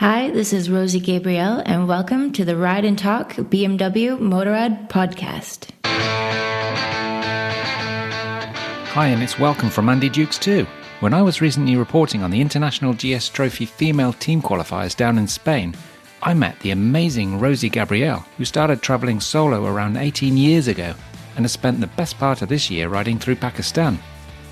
Hi, this is Rosie Gabrielle, and welcome to the Ride and Talk BMW Motorrad podcast. Hi, and it's welcome from Andy Dukes too. When I was recently reporting on the International GS Trophy female team qualifiers down in Spain, I met the amazing Rosie Gabrielle, who started travelling solo around 18 years ago and has spent the best part of this year riding through Pakistan.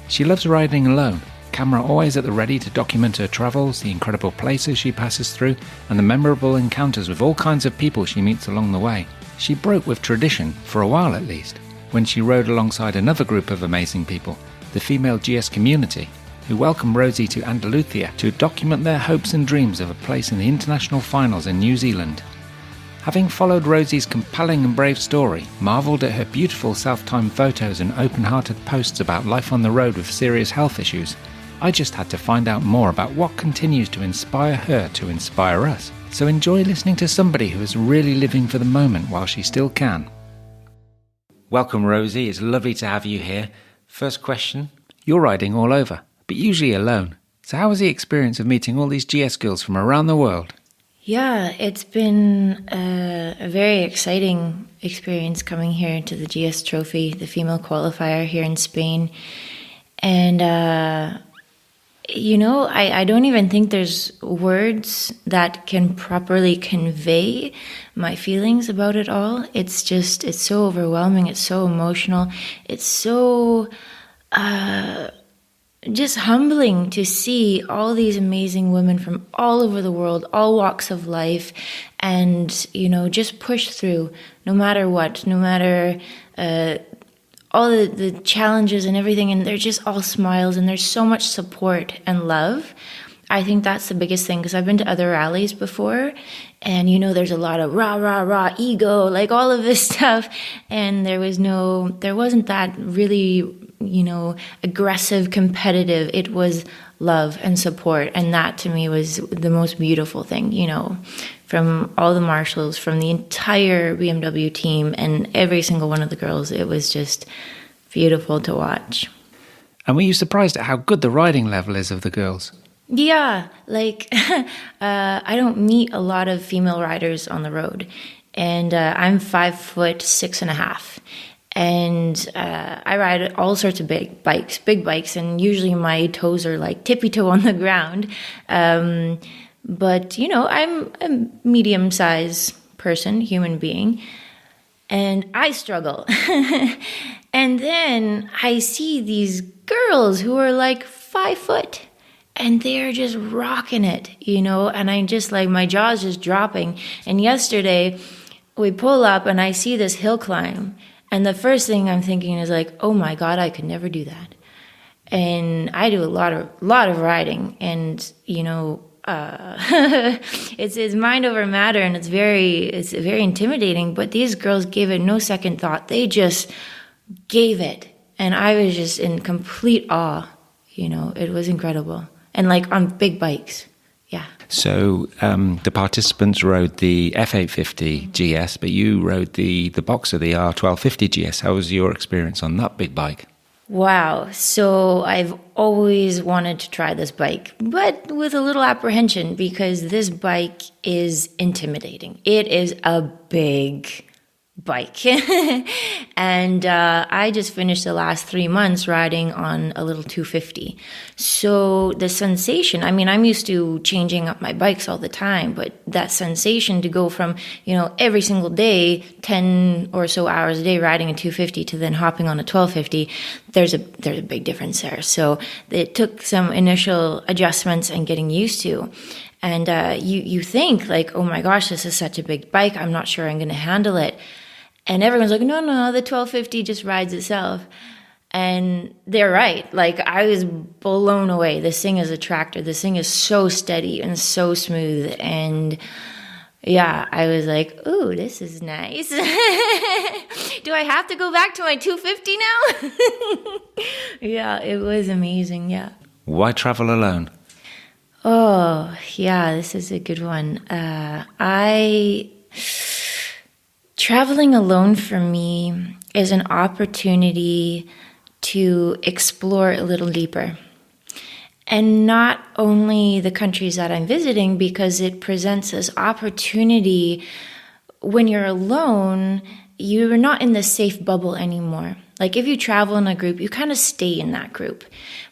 She loves riding alone, camera always at the ready to document her travels, the incredible places she passes through, and the memorable encounters with all kinds of people she meets along the way. She broke with tradition, for a while at least, when she rode alongside another group of amazing people, the female GS community, who welcomed Rosie to Andalusia to document their hopes and dreams of a place in the international finals in New Zealand. Having followed Rosie's compelling and brave story, marvelled at her beautiful self-timed photos and open-hearted posts about life on the road with serious health issues, I just had to find out more about what continues to inspire her to inspire us. So enjoy listening to somebody who is really living for the moment while she still can. Welcome, Rosie. It's lovely to have you here. First question, you're riding all over, but usually alone. So how was the experience of meeting all these GS girls from around the world? Yeah, it's been a very exciting experience coming here to the GS Trophy, the female qualifier here in Spain. And, I don't even think there's words that can properly convey my feelings about it all. It's so overwhelming. It's so emotional. It's so just humbling to see all these amazing women from all over the world, all walks of life, and, just push through no matter what, no matter all the challenges and everything, and they're just all smiles, and there's so much support and love. I think that's the biggest thing, because I've been to other rallies before, and there's a lot of rah ego, like all of this stuff, and there wasn't that really aggressive, competitive. It was love and support, and that to me was the most beautiful thing, from all the marshals, from the entire BMW team, and every single one of the girls. It was just beautiful to watch. And were you surprised at how good the riding level is of the girls? Yeah, I don't meet a lot of female riders on the road, and I'm 5'6.5". And I ride all sorts of big bikes, and usually my toes are like tippy-toe on the ground. But, I'm a medium-sized person, human being, and I struggle. And then I see these girls who are like 5 foot, and they're just rocking it, and I just my jaw's just dropping. And yesterday we pull up and I see this hill climb, and the first thing I'm thinking is oh my God, I could never do that. And I do a lot of riding, and it's mind over matter, and it's very intimidating. But these girls gave it no second thought. They just gave it, and I was just in complete awe. It was incredible, and on big bikes. Yeah. So the participants rode the F850 GS, but you rode the Boxer, the R1250 GS. How was your experience on that big bike? Wow. So I've always wanted to try this bike, but with a little apprehension, because this bike is intimidating. It is a big bike. And I just finished the last 3 months riding on a little 250. So the sensation, I'm used to changing up my bikes all the time, but that sensation to go from, every single day, 10 or so hours a day riding a 250 to then hopping on a 1250, there's a big difference there. So it took some initial adjustments and getting used to. And you think oh my gosh, this is such a big bike. I'm not sure I'm going to handle it. And everyone's like, no, the 1250 just rides itself. And they're right. I was blown away. This thing is a tractor. This thing is so steady and so smooth. And yeah, I was like, ooh, this is nice. Do I have to go back to my 250 now? Yeah, it was amazing. Yeah. Why travel alone? Oh, yeah, this is a good one. Traveling alone for me is an opportunity to explore a little deeper. And not only the countries that I'm visiting, because it presents this opportunity. When you're alone, you're not in the safe bubble anymore. Like if you travel in a group, you kind of stay in that group.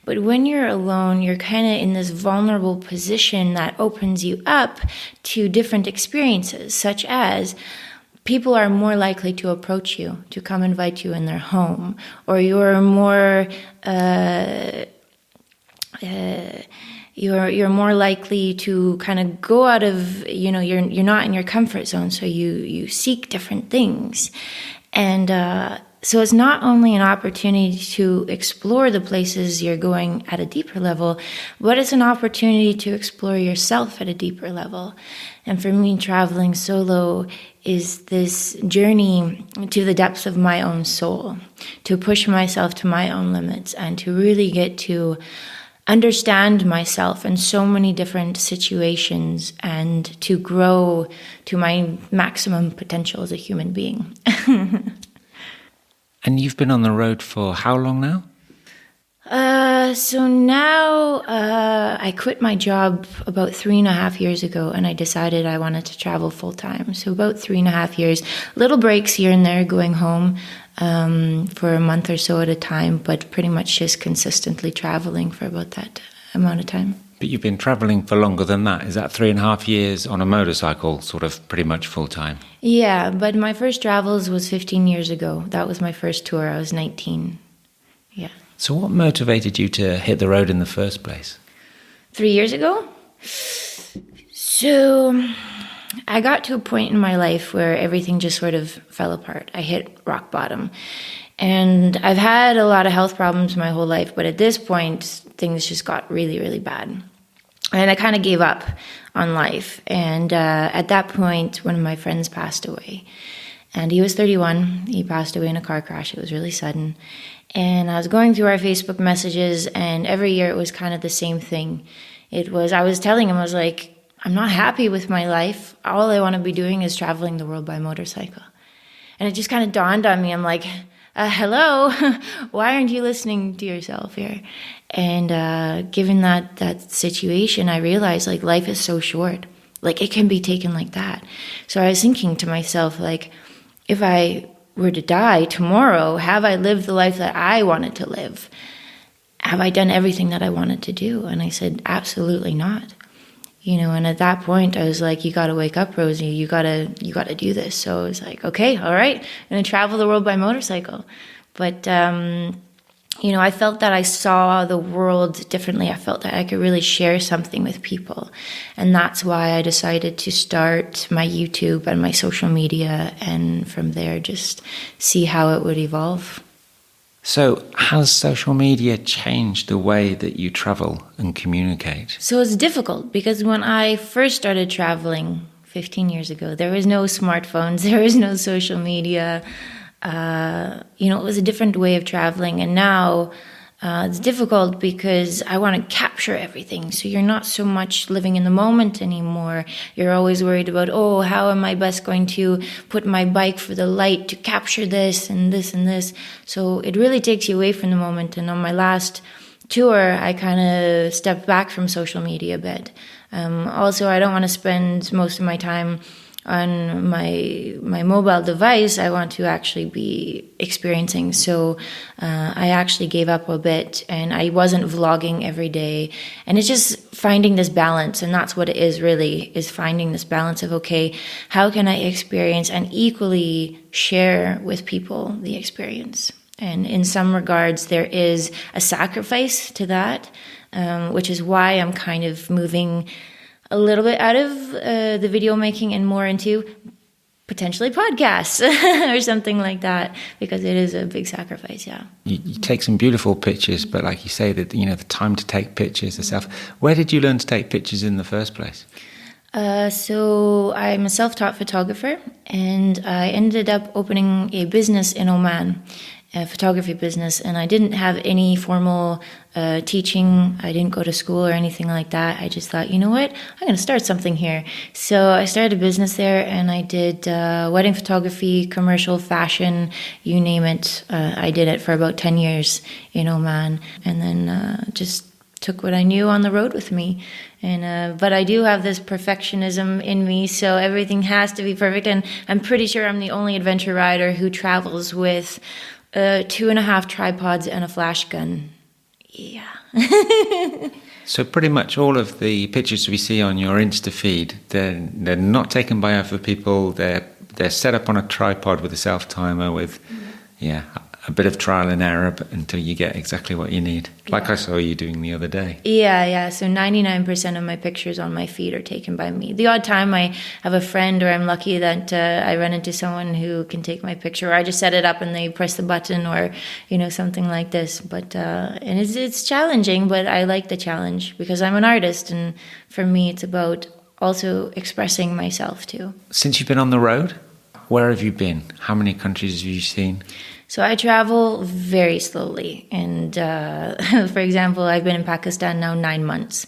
But when you're alone, you're kind of in this vulnerable position that opens you up to different experiences, such as people are more likely to approach you, to come invite you in their home, or you're more you're more likely to kind of go out of, you're not in your comfort zone, so you seek different things. And so it's not only an opportunity to explore the places you're going at a deeper level, but it's an opportunity to explore yourself at a deeper level. And for me, traveling solo is this journey to the depths of my own soul, to push myself to my own limits and to really get to understand myself in so many different situations and to grow to my maximum potential as a human being. And you've been on the road for how long now? So now I quit my job about 3.5 years ago, and I decided I wanted to travel full time. So about 3.5 years, little breaks here and there, going home for a month or so at a time, but pretty much just consistently traveling for about that amount of time. But you've been traveling for longer than that. Is that 3.5 years on a motorcycle, sort of pretty much full time? Yeah, but my first travels was 15 years ago. That was my first tour. I was 19. Yeah. So what motivated you to hit the road in the first place? 3 years ago? So I got to a point in my life where everything just sort of fell apart. I hit rock bottom. And I've had a lot of health problems my whole life, but at this point, things just got really, really bad. And I kind of gave up on life. And at that point, one of my friends passed away. And he was 31. He passed away in a car crash. It was really sudden. And I was going through our Facebook messages, and every year it was kind of the same thing. I was telling him, I was like, I'm not happy with my life. All I want to be doing is traveling the world by motorcycle. And it just kind of dawned on me. I'm like, hello, why aren't you listening to yourself here? And given that situation, I realized like life is so short. Like it can be taken like that. So I was thinking to myself, like, if I were to die tomorrow, have I lived the life that I wanted to live? Have I done everything that I wanted to do? And I said, absolutely not. And at that point I was like, you got to wake up, Rosie, you got to do this. So I was like, okay, all right, I'm going to travel the world by motorcycle. But, I felt that I saw the world differently. I felt that I could really share something with people. And that's why I decided to start my YouTube and my social media, and from there just see how it would evolve. So has social media changed the way that you travel and communicate? So it's difficult because when I first started traveling 15 years ago, there was no smartphones, there was no social media. It was a different way of traveling. And now it's difficult because I want to capture everything. So you're not so much living in the moment anymore. You're always worried about, how am I best going to put my bike for the light to capture this and this and this. So it really takes you away from the moment. And on my last tour, I kind of stepped back from social media a bit. Also, I don't want to spend most of my time on my mobile device. I want to actually be experiencing. So I actually gave up a bit, and I wasn't vlogging every day. And it's just finding this balance, and that's what it is really, is finding this balance of, okay, how can I experience and equally share with people the experience? And in some regards, there is a sacrifice to that, which is why I'm kind of moving a little bit out of the video making and more into potentially podcasts or something like that, because it is a big sacrifice, yeah. You take some beautiful pictures, but like you say, that the time to take pictures itself. Where did you learn to take pictures in the first place? So I'm a self-taught photographer, and I ended up opening a business in Oman, a photography business, and I didn't have any formal teaching. I didn't go to school or anything like that. I just thought, you know what, I'm going to start something here. So I started a business there, and I did wedding photography, commercial, fashion, you name it. I did it for about 10 years in Oman, and then just took what I knew on the road with me. And but I do have this perfectionism in me, so everything has to be perfect. And I'm pretty sure I'm the only adventure rider who travels with 2.5 tripods and a flash gun. Yeah. So pretty much all of the pictures we see on your Insta feed, they're not taken by other people. They're set up on a tripod with a self timer with, a bit of trial and error until you get exactly what you need. Like I saw you doing the other day. Yeah. So 99% of my pictures on my feed are taken by me. The odd time I have a friend, or I'm lucky that I run into someone who can take my picture, or I just set it up and they press the button, or something like this. But and it's challenging, but I like the challenge because I'm an artist, and for me it's about also expressing myself too. Since you've been on the road, where have you been? How many countries have you seen? So I travel very slowly. And for example, I've been in Pakistan now 9 months.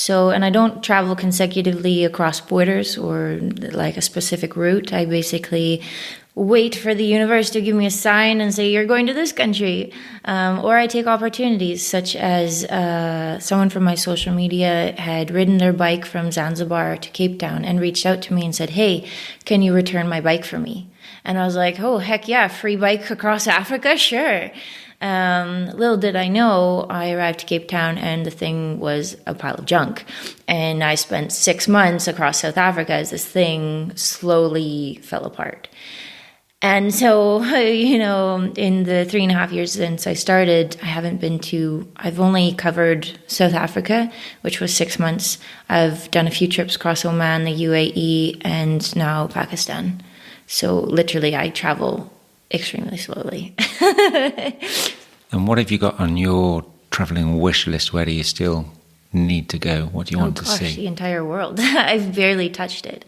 And I don't travel consecutively across borders or like a specific route. I basically wait for the universe to give me a sign and say, you're going to this country. Or I take opportunities, such as someone from my social media had ridden their bike from Zanzibar to Cape Town and reached out to me and said, hey, can you return my bike for me? And I was like, oh, heck yeah, free bike across Africa? Sure. Little did I know, I arrived to Cape Town and the thing was a pile of junk. And I spent 6 months across South Africa as this thing slowly fell apart. And so, in the 3.5 years since I started, I've only covered South Africa, which was 6 months. I've done a few trips across Oman, the UAE, and now Pakistan. So literally, I travel extremely slowly. And what have you got on your traveling wish list? Where do you still need to go? What do you want to see? The entire world. I've barely touched it.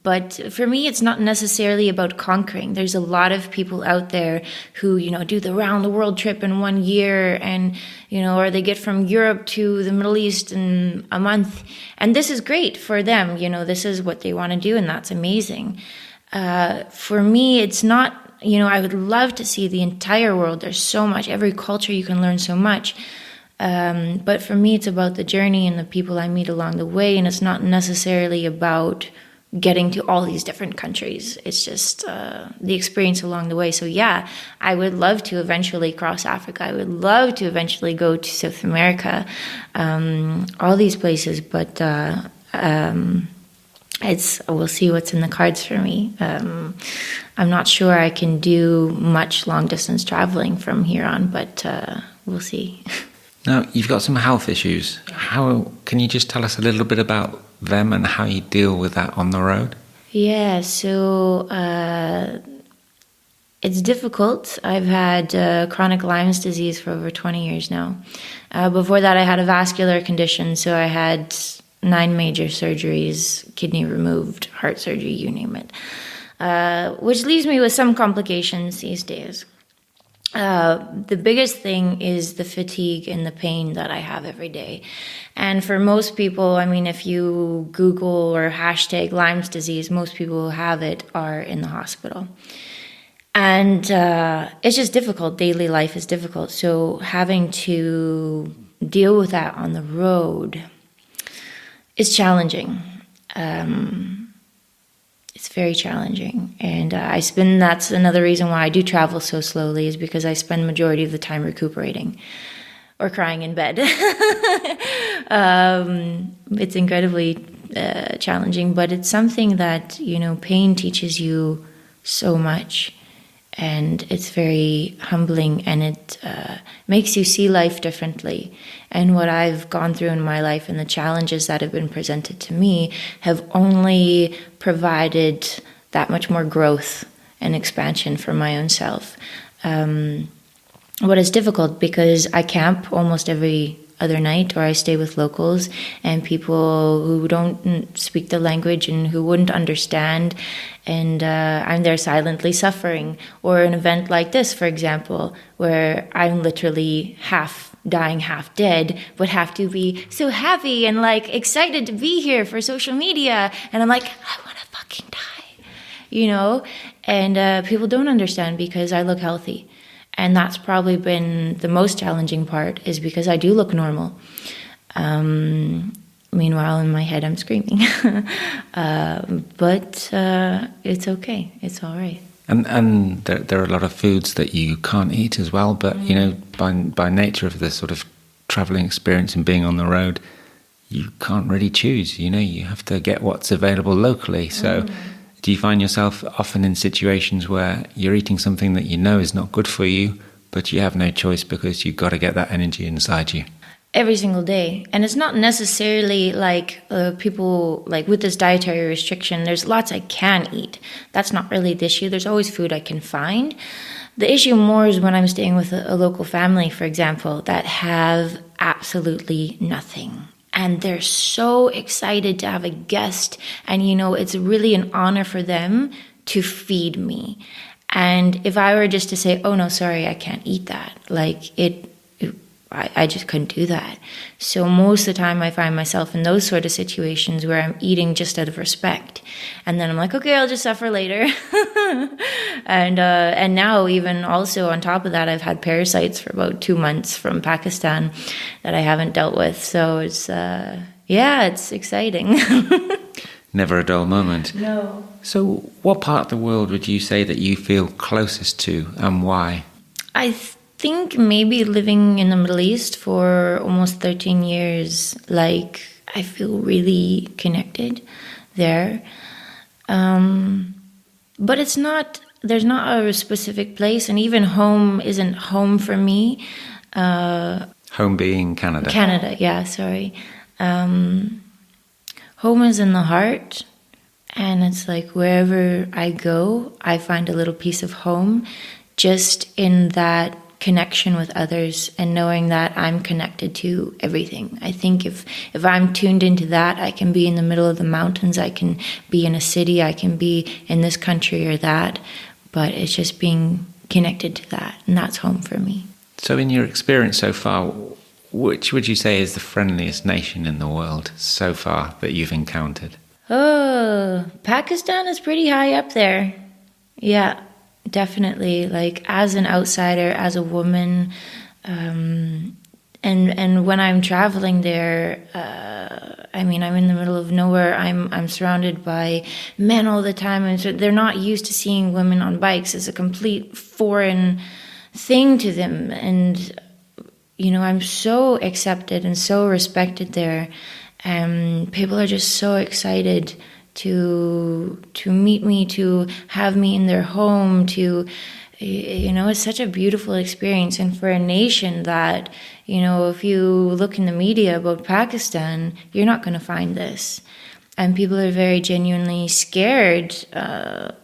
But for me, it's not necessarily about conquering. There's a lot of people out there who, do the round the world trip in 1 year and, or they get from Europe to the Middle East in a month. And this is great for them. This is what they want to do, and that's amazing. For me, it's not, I would love to see the entire world. There's so much, every culture you can learn so much. But for me, it's about the journey and the people I meet along the way. And it's not necessarily about getting to all these different countries. It's just the experience along the way. So yeah, I would love to eventually cross Africa. I would love to eventually go to South America, all these places. But we'll see what's in the cards for me. I'm not sure I can do much long distance traveling from here on, but we'll see. Now, you've got some health issues. Can you just tell us a little bit about them and how you deal with that on the road? Yeah, so it's difficult. I've had chronic Lyme's disease for over 20 years now. Before that, I had a vascular condition, so I had 9 major surgeries, kidney removed, heart surgery, you name it, which leaves me with some complications these days. The biggest thing is the fatigue and the pain that I have every day. And for most people, if you Google or hashtag Lyme's disease, most people who have it are in the hospital. And it's just difficult. Daily life is difficult. So having to deal with that on the road, it's challenging. It's very challenging. And that's another reason why I do travel so slowly, is because I spend majority of the time recuperating or crying in bed. It's incredibly challenging, but it's something that, pain teaches you so much. And it's very humbling, and it makes you see life differently. And what I've gone through in my life and the challenges that have been presented to me have only provided that much more growth and expansion for my own self. What is difficult, because I camp almost every other night, or I stay with locals and people who don't speak the language and who wouldn't understand, and I'm there silently suffering. Or an event like this, for example, where I'm literally half dying, half dead, but have to be so happy and excited to be here for social media, and I'm like, I want to fucking die, and people don't understand because I look healthy. And that's probably been the most challenging part, is because I do look normal. Meanwhile, in my head, I'm screaming. But it's okay. It's all right. And there are a lot of foods that you can't eat as well. But, you know, by nature of the sort of traveling experience and being on the road, you can't really choose. You know, you have to get what's available locally. So do you find yourself often in situations where you're eating something that you know is not good for you, but you have no choice because you've got to get that energy inside you? Every single day. And it's not necessarily like people, like with this dietary restriction, there's lots I can eat. That's not really the issue. There's always food I can find. The issue more is when I'm staying with a local family, for example, that have absolutely nothing. And they're so excited to have a guest. And, you know, it's really an honor for them to feed me. And if I were just to say, oh, no, sorry, I can't eat that, like I just couldn't do that. So most of the time I find myself in those sort of situations where I'm eating just out of respect. And then I'm like, okay, I'll just suffer later. And now even also on top of that, I've had parasites for about 2 months from Pakistan that I haven't dealt with. So it's, it's exciting. Never a dull moment. No. So what part of the world would you say that you feel closest to, and why? I think maybe living in the Middle East for almost 13 years, like I feel really connected there. But there's not a specific place, and even home isn't home for me. Home being Canada. Canada, yeah, sorry. Home is in the heart, and it's like wherever I go, I find a little piece of home, just in that connection with others and knowing that I'm connected to everything. I think if I'm tuned into that, I can be in the middle of the mountains, I can be in a city, I can be in this country or that, but it's just being connected to that, and that's home for me. So in your experience so far, which would you say is the friendliest nation in the world so far that you've encountered? Oh, Pakistan is pretty high up there. Yeah. Definitely, like as an outsider, as a woman, and when I'm traveling there, I'm in the middle of nowhere. I'm surrounded by men all the time, and so they're not used to seeing women on bikes. It's a complete foreign thing to them, and you know, I'm so accepted and so respected there. People are just so excited to meet me, to have me in their home, to, you know, it's such a beautiful experience. And for a nation that, you know, if you look in the media about Pakistan, you're not going to find this. And people are very genuinely scared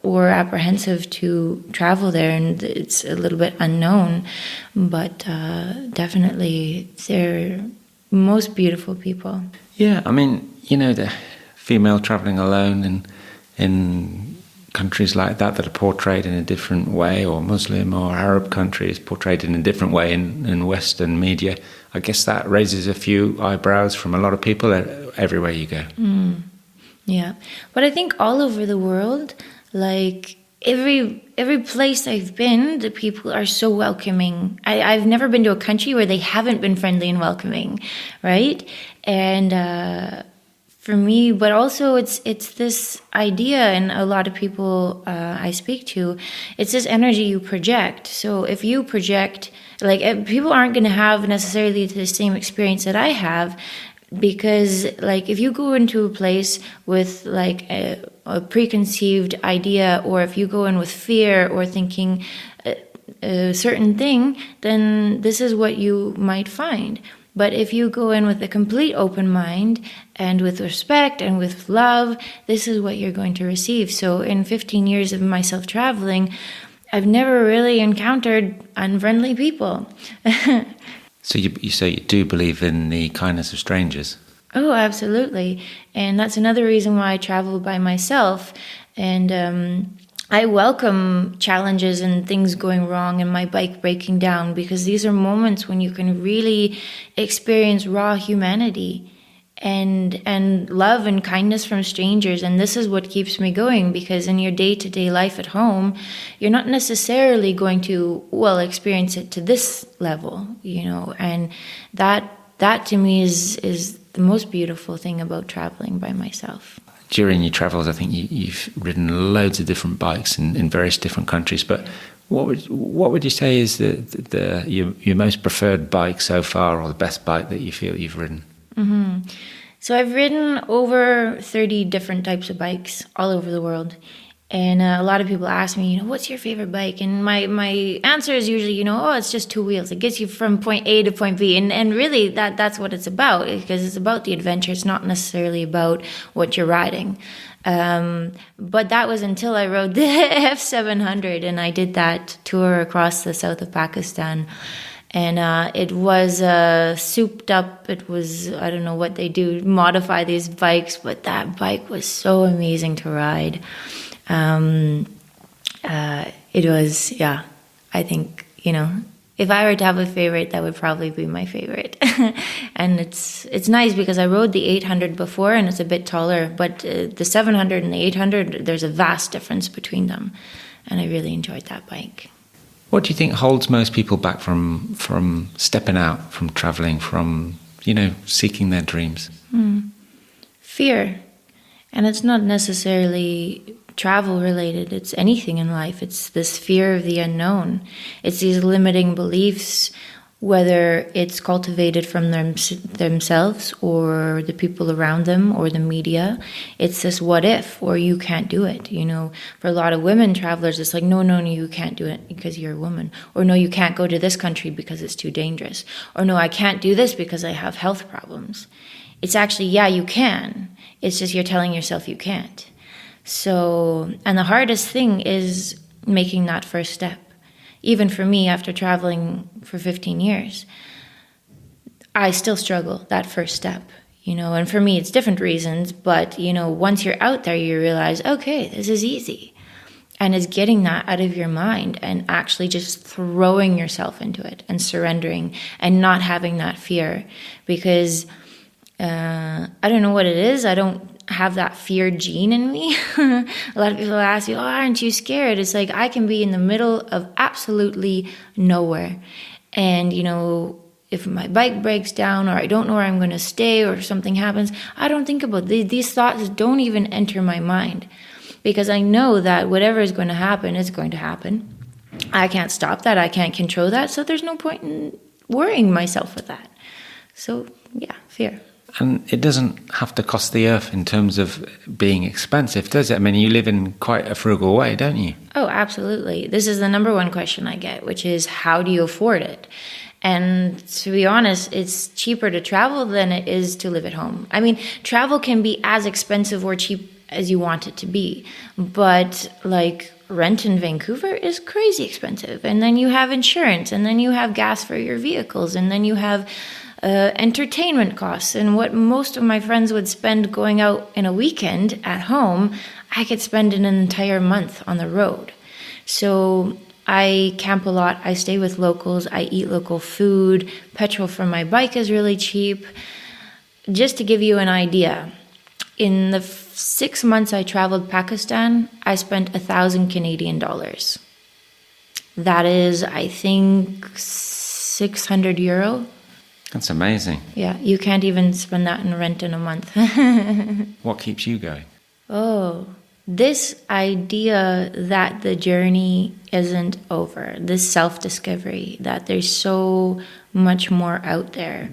or apprehensive to travel there, and it's a little bit unknown. But definitely, they're most beautiful people. Yeah, I mean, you know, the female travelling alone in countries like that are portrayed in a different way, or Muslim or Arab countries portrayed in a different way in Western media. I guess that raises a few eyebrows from a lot of people everywhere you go. Yeah, but I think all over the world, like every place I've been, the people are so welcoming. I've never been to a country where they haven't been friendly and welcoming, right? And for me, but also it's this idea, and a lot of people I speak to, it's this energy you project. So if you project, like people aren't going to have necessarily the same experience that I have, because like if you go into a place with like a preconceived idea, or if you go in with fear or thinking a certain thing, then this is what you might find. But if you go in with a complete open mind and with respect and with love, this is what you're going to receive. So in 15 years of myself traveling, I've never really encountered unfriendly people. So you say you do believe in the kindness of strangers? Oh, absolutely. And that's another reason why I travel by myself. And I welcome challenges and things going wrong and my bike breaking down, because these are moments when you can really experience raw humanity. and love and kindness from strangers. And this is what keeps me going, because in your day-to-day life at home, you're not necessarily going to, experience it to this level, and that to me is the most beautiful thing about traveling by myself. During your travels, I think you've ridden loads of different bikes in various different countries, but what would you say is your most preferred bike so far, or the best bike that you feel you've ridden? Mm-hmm. So I've ridden over 30 different types of bikes all over the world. And a lot of people ask me, what's your favorite bike? And my answer is usually, it's just two wheels. It gets you from point A to point B. And really that's what it's about, because it's about the adventure. It's not necessarily about what you're riding. But that was until I rode the F700, and I did that tour across the south of Pakistan. And it was souped up. It was, I don't know what they do, modify these bikes, but that bike was so amazing to ride. It was, I think, if I were to have a favorite, that would probably be my favorite. And it's nice because I rode the 800 before, and it's a bit taller, but the 700 and the 800, there's a vast difference between them. And I really enjoyed that bike. What do you think holds most people back from stepping out, from traveling, from, seeking their dreams? Fear. And it's not necessarily travel related. It's anything in life. It's this fear of the unknown. It's these limiting beliefs, whether it's cultivated from themselves or the people around them or the media. It's this what if, or you can't do it. For a lot of women travelers, it's like, no, you can't do it because you're a woman. Or no, you can't go to this country because it's too dangerous. Or no, I can't do this because I have health problems. It's actually, you can. It's just you're telling yourself you can't. So, and the hardest thing is making that first step. Even for me, after traveling for 15 years, I still struggle that first step, and for me, it's different reasons. But, once you're out there, you realize, okay, this is easy. And it's getting that out of your mind and actually just throwing yourself into it and surrendering and not having that fear. Because I don't know what it is. I don't have that fear gene in me. A lot of people ask you, aren't you scared? It's like I can be in the middle of absolutely nowhere. And, if my bike breaks down or I don't know where I'm going to stay or something happens, I don't think about these thoughts don't even enter my mind, because I know that whatever is going to happen is going to happen. I can't stop that. I can't control that. So there's no point in worrying myself with that. So, fear. And it doesn't have to cost the earth in terms of being expensive, does it? I mean, you live in quite a frugal way, don't you? Oh, absolutely. This is the number one question I get, which is, how do you afford it? And to be honest, it's cheaper to travel than it is to live at home. I mean, travel can be as expensive or cheap as you want it to be. But rent in Vancouver is crazy expensive. And then you have insurance, and then you have gas for your vehicles, and then you have entertainment costs. And what most of my friends would spend going out in a weekend at home, I could spend in an entire month on the road. So I camp a lot. I stay with locals. I eat local food. Petrol for my bike is really cheap. Just to give you an idea, in the 6 months I traveled Pakistan, I spent 1,000 Canadian dollars. That is, I think, 600 euro. That's amazing. Yeah, you can't even spend that in rent in a month. What keeps you going? Oh, this idea that the journey isn't over, this self-discovery, that there's so much more out there.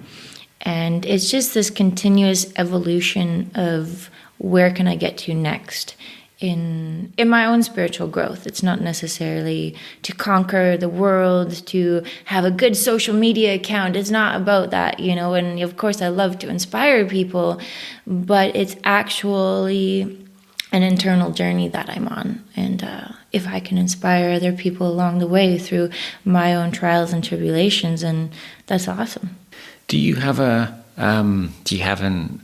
And it's just this continuous evolution of where can I get to next in my own spiritual growth. It's not necessarily to conquer the world, to have a good social media account. It's not about that, and of course I love to inspire people, but it's actually an internal journey that I'm on. And if I can inspire other people along the way through my own trials and tribulations, and that's awesome. Do you have an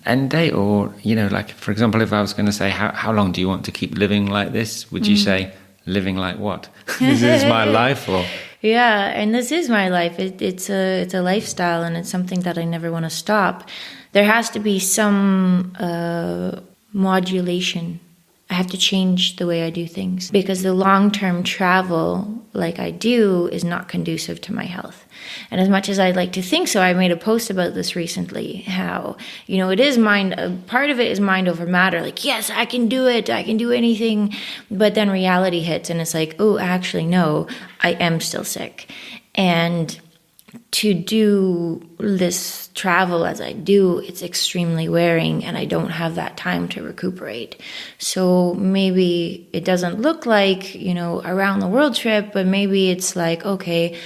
end date, or, for example, if I was going to say, how long do you want to keep living like this? Would you say living like what? This is my life, or? Yeah, and this is my life. It's a lifestyle, and it's something that I never want to stop. there has to be some modulation. I have to change the way I do things because the long-term travel like I do is not conducive to my health. And as much as I'd like to think so, I made a post about this recently, how, it is part of it is mind over matter. Like, yes, I can do it. I can do anything. But then reality hits and it's like, oh, actually, no, I am still sick. And to do this travel as I do, it's extremely wearing and I don't have that time to recuperate. So maybe it doesn't look like, around the world trip, but maybe it's like, okay,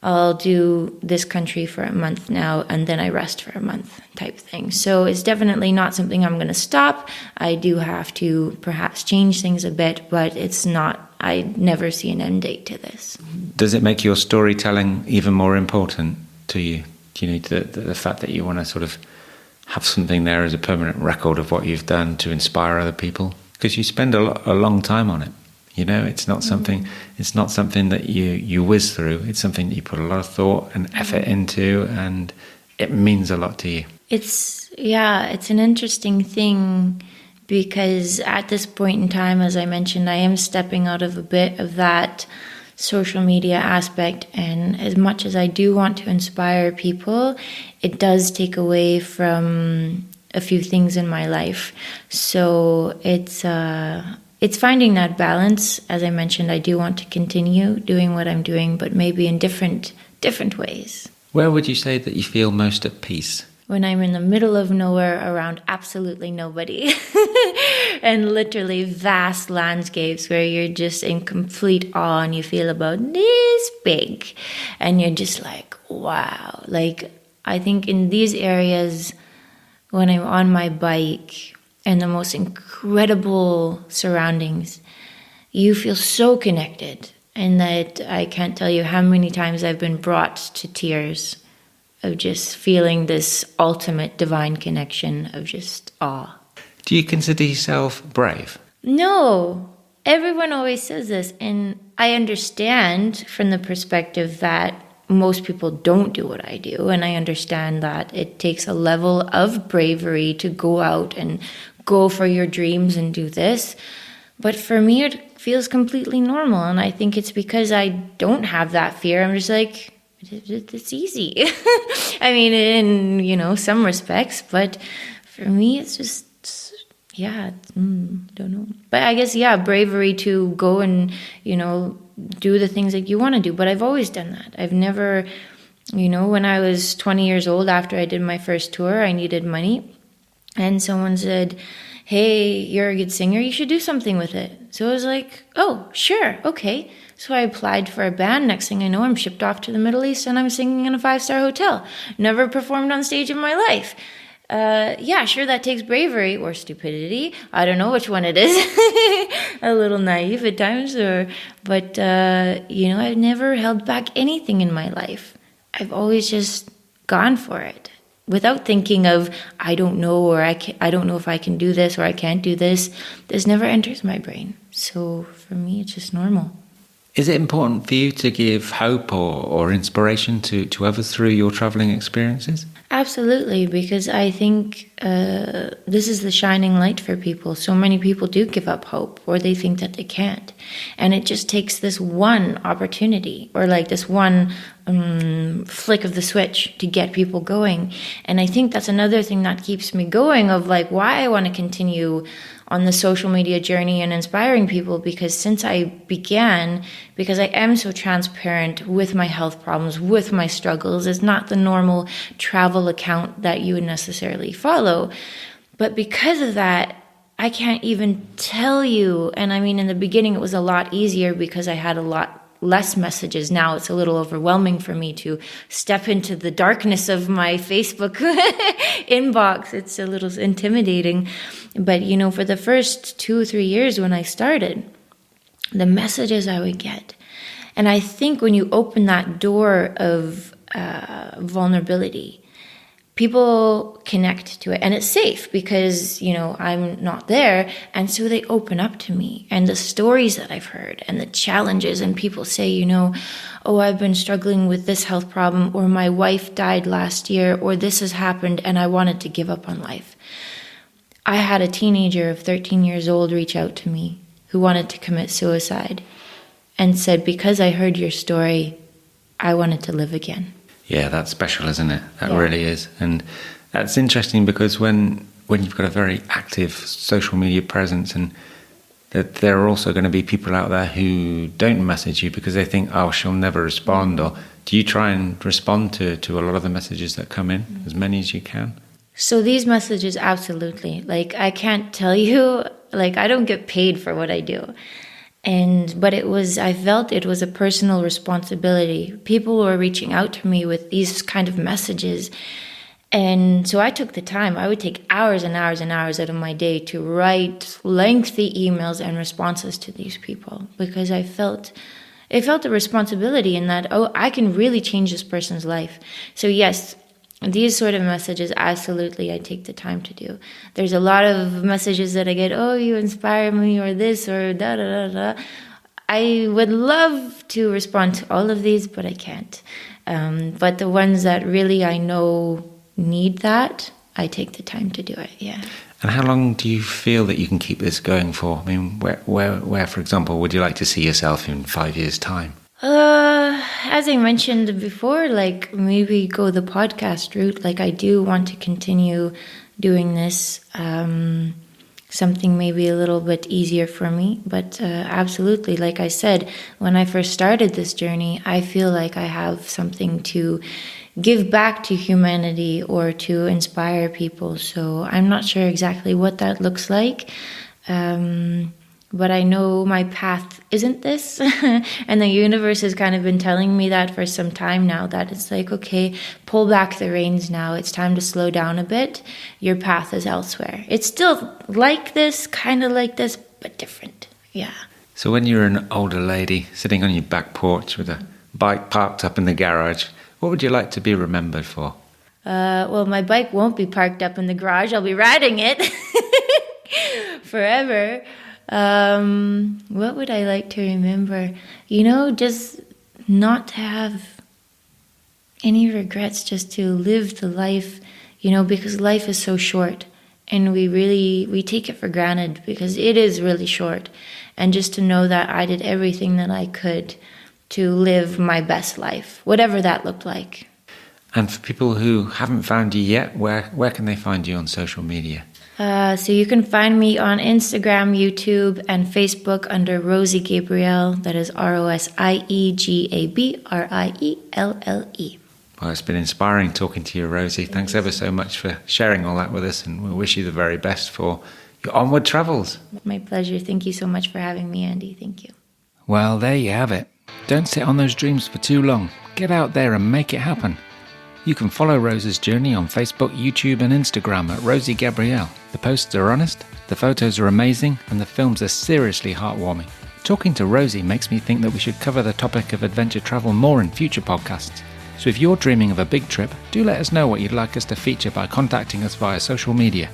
I'll do this country for a month now and then I rest for a month type thing. So it's definitely not something I'm going to stop. I do have to perhaps change things a bit, but it's not, I never see an end date to this. Does it make your storytelling even more important to you? Do you need the fact that you want to sort of have something there as a permanent record of what you've done to inspire other people? Because you spend a long time on it. It's not something. It's not something that you whiz through. It's something that you put a lot of thought and effort into, and it means a lot to you. It's an interesting thing because at this point in time, as I mentioned, I am stepping out of a bit of that social media aspect, and as much as I do want to inspire people, it does take away from a few things in my life. So it's finding that balance. As I mentioned, I do want to continue doing what I'm doing, but maybe in different ways. Where would you say that you feel most at peace? When I'm in the middle of nowhere around absolutely nobody and literally vast landscapes where you're just in complete awe and you feel about this big and you're just like, wow. Like, I think in these areas when I'm on my bike and the most incredible surroundings, you feel so connected, and that I can't tell you how many times I've been brought to tears of just feeling this ultimate divine connection of just awe. Do you consider yourself brave? No. Everyone always says this, and I understand from the perspective that most people don't do what I do, and I understand that it takes a level of bravery to go out and go for your dreams and do this. But for me, it feels completely normal, and I think it's because I don't have that fear. I'm just like, it's easy. I mean, in, some respects, but for me, it's just, don't know. But I guess, bravery to go and, do the things that you want to do. But I've always done that. I've never, when I was 20 years old, after I did my first tour, I needed money. And someone said, hey, you're a good singer, you should do something with it. So I was like, oh, sure, okay. So I applied for a band. Next thing I know, I'm shipped off to the Middle East and I'm singing in a 5-star hotel. Never performed on stage in my life. Sure, that takes bravery or stupidity. I don't know which one it is. A little naive at times, but I've never held back anything in my life. I've always just gone for it without thinking of, I don't know, or I don't know if I can do this or I can't do this. This never enters my brain. So for me, it's just normal. Is it important for you to give hope or inspiration to others through your travelling experiences? Absolutely, because I think this is the shining light for people. So many people do give up hope, or they think that they can't. And it just takes this one opportunity, or like this one flick of the switch to get people going. And I think that's another thing that keeps me going, of like why I want to continue on the social media journey and inspiring people, because since I began, because I am so transparent with my health problems, with my struggles, it's not the normal travel account that you would necessarily follow. But because of that, I can't even tell you. And I mean, in the beginning, it was a lot easier because I had a lot less messages. Now it's a little overwhelming for me to step into the darkness of my Facebook inbox. It's a little intimidating. But, for the first 2 or 3 years when I started, the messages I would get. And I think when you open that door of vulnerability, people connect to it, and it's safe because, I'm not there. And so they open up to me and the stories that I've heard and the challenges, and people say, oh, I've been struggling with this health problem, or my wife died last year, or this has happened and I wanted to give up on life. I had a teenager of 13 years old reach out to me who wanted to commit suicide and said, because I heard your story, I wanted to live again. Yeah, that's special, isn't it? That really is. And that's interesting because when you've got a very active social media presence, and that there are also going to be people out there who don't message you because they think, oh, she'll never respond. Or do you try and respond to a lot of the messages that come in, as many as you can? So these messages, absolutely. I can't tell you, I don't get paid for what I do. But I felt it was a personal responsibility. People were reaching out to me with these kind of messages. And so I took the time. I would take hours and hours and hours out of my day to write lengthy emails and responses to these people, because it felt a responsibility in that, I can really change this person's life. So yes, these sort of messages, absolutely, I take the time to do. There's a lot of messages that I get, oh, you inspire me, or this, or da-da-da-da. I would love to respond to all of these, but I can't. But the ones that really I know need that, I take the time to do it, yeah. And how long do you feel that you can keep this going for? I mean, where, for example, would you like to see yourself in 5 years' time? As I mentioned before, maybe go the podcast route. I do want to continue doing this, something maybe a little bit easier for me. But absolutely, like I said, when I first started this journey, I feel like I have something to give back to humanity or to inspire people. So I'm not sure exactly what that looks like. But I know my path isn't this. And the universe has kind of been telling me that for some time now, that it's okay, pull back the reins now. It's time to slow down a bit. Your path is elsewhere. It's still like this, kind of like this, but different. Yeah. So when you're an older lady sitting on your back porch with a bike parked up in the garage, what would you like to be remembered for? Well, my bike won't be parked up in the garage. I'll be riding it forever. What would I like to remember? Just not to have any regrets, just to live the life, because life is so short, and we take it for granted because it is really short. And just to know that I did everything that I could to live my best life, whatever that looked like. And for people who haven't found you yet, where can they find you on social media? So you can find me on Instagram, YouTube, and Facebook under Rosie Gabrielle. That is RosieGabrielle. Well, it's been inspiring talking to you, Rosie. Thanks ever so much for sharing all that with us, and we wish you the very best for your onward travels. My pleasure. Thank you so much for having me, Andy. Thank you. Well, there you have it. Don't sit on those dreams for too long. Get out there and make it happen. You can follow Rose's journey on Facebook, YouTube and Instagram at Rosie Gabrielle. The posts are honest, the photos are amazing, and the films are seriously heartwarming. Talking to Rosie makes me think that we should cover the topic of adventure travel more in future podcasts. So if you're dreaming of a big trip, do let us know what you'd like us to feature by contacting us via social media.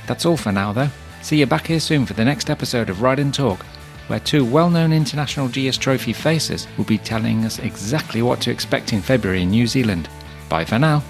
That's all for now though. See you back here soon for the next episode of Ride and Talk, where two well-known International GS Trophy faces will be telling us exactly what to expect in February in New Zealand. Bye for now.